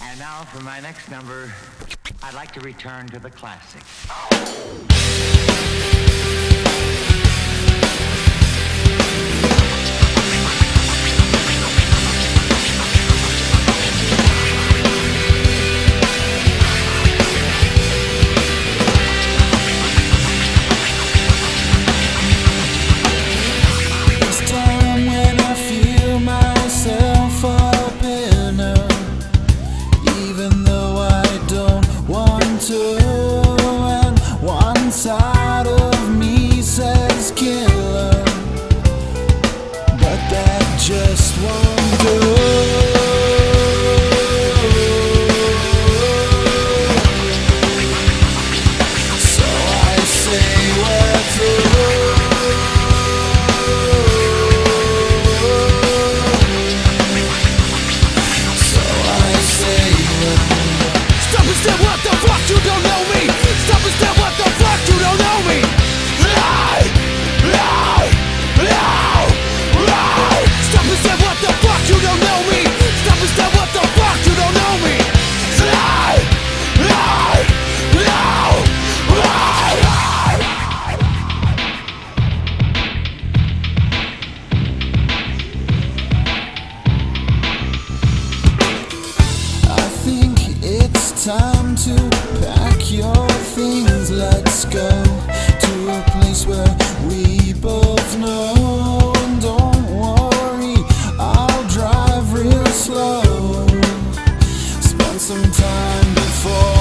And now for my next number, I'd like to return to the classics. Side of me says killer, but that just won't do. So I say we're through. So I say we're through. Stop and step, what the fuck, you don't know me. Stop and step, what the fuck, you don't know me. Lie, lie, lie, lie. Stop and step, what the fuck, you don't know me. Stop and step, what the fuck, you don't know me. Lie, lie, lie, lie. I think it's time to pack your things. Let's go to a place where we both know. And don't worry, I'll drive real slow. Spend some time before